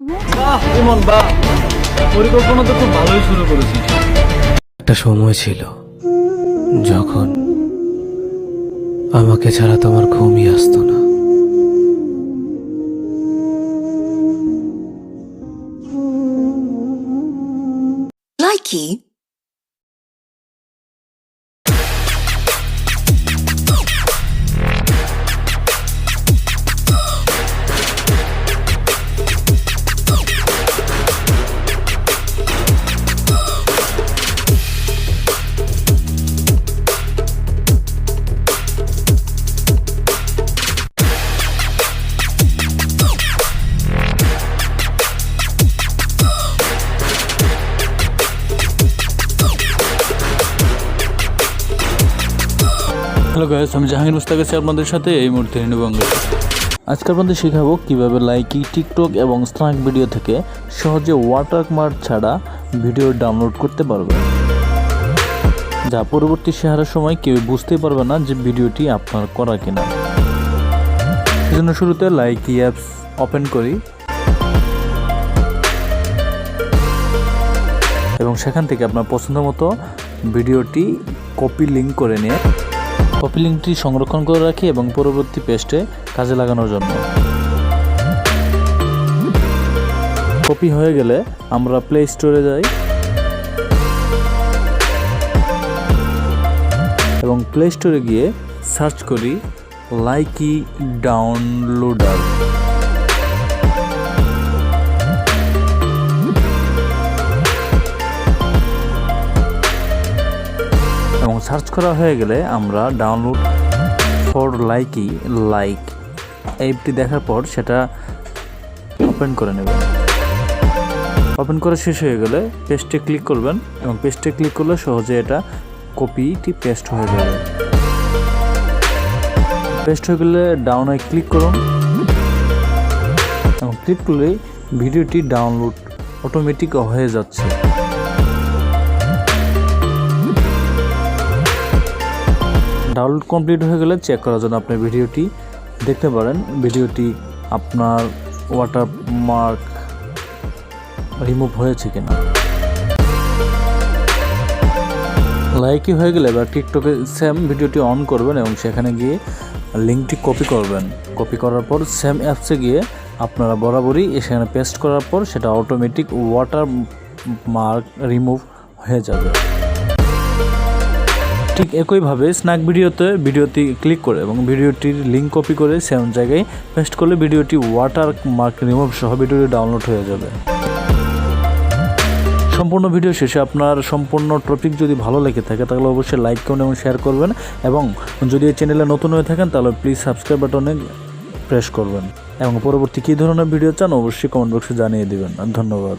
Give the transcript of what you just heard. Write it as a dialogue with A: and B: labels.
A: বাহ ইমন বাহ, পরিকল্পনা তো খুব ভালোই শুরু করেছিস।
B: একটা সময় ছিল যখন আমাকে ছাড়া তোমার ঘুমই আসতো না।
C: Likee.
A: হ্যালো গাইস, আমি জাহাঙ্গীর মুস্তাক আছি আপনাদের সাথে এই মুহূর্তে ℚ𝕠𝕚𝕚। আজকে আপনাদের শেখাবো কিভাবে লাইকি, টিকটক এবং SneakVideo থেকে সহজে ওয়াটারমার্ক ছাড়া ভিডিও ডাউনলোড করতে পারবেন, যা পরবর্তী শেয়ারের সময় কেউ বুঝতেই পারবে না যে ভিডিওটি আপনার করা কিনা। সেজন্য শুরুতে লাইকি অ্যাপস ওপেন করি এবং সেখান থেকে আপনার পছন্দ মতো ভিডিওটি কপি লিঙ্ক করে নিয়ে কপি লিঙ্কটি সংরক্ষণ করে রাখি এবং পরবর্তী পেস্টে কাজে লাগানোর জন্য। কপি হয়ে গেলে আমরা প্লে স্টোরে যাই এবং প্লে স্টোরে গিয়ে সার্চ করি লাইকি ডাউনলোডার। এবং সার্চ করা হয়ে গেলে আমরা ডাউনলোড ফর লাইকি অ্যাপটি দেখার পর সেটা ওপেন করে নেবেন। ওপেন করা শেষ হয়ে গেলে পেস্টে ক্লিক করবেন এবং পেস্টে ক্লিক করলে সহজে এটা কপিটি পেস্ট হয়ে যাবে। পেস্ট হয়ে গেলে ডাউনে ক্লিক করুন এবং ক্লিক করলেই ভিডিওটি ডাউনলোড অটোমেটিক হয়ে যাচ্ছে। ডাউনলোড কমপ্লিট হয়ে গেলে চেক করার জন্য আপনি ভিডিওটি দেখতে পারেন, ভিডিওটি আপনার ওয়াটারমার্ক রিমুভ হয়েছে কিনা। লাইকি হয়ে গেলে এবার টিকটকে সেম ভিডিওটি অন করবেন এবং সেখানে গিয়ে লিঙ্কটি কপি করবেন। কপি করার পর সেম অ্যাপসে গিয়ে আপনারা বরাবরই সেখানে পেস্ট করার পর সেটা অটোমেটিক ওয়াটারমার্ক রিমুভ হয়ে যাবে। ঠিক একইভাবে ভিডিওটি ক্লিক করে এবং ভিডিওটির লিঙ্ক কপি করে সেম জায়গায় পেস্ট করলে ভিডিওটি ওয়াটারমার্ক রিমুভ সহ ভিডিওটি ডাউনলোড হয়ে যাবে। সম্পূর্ণ ভিডিও শেষে আপনার সম্পূর্ণ টপিক যদি ভালো লেগে থাকে তাহলে অবশ্যই লাইক করুন এবং শেয়ার করবেন, এবং যদি এই চ্যানেলে নতুন হয়ে থাকেন তাহলে প্লিজ সাবস্ক্রাইব বাটনে প্রেস করবেন এবং পরবর্তী কী ধরনের ভিডিও চান অবশ্যই কমেন্ট বক্সে জানিয়ে দেবেন। ধন্যবাদ।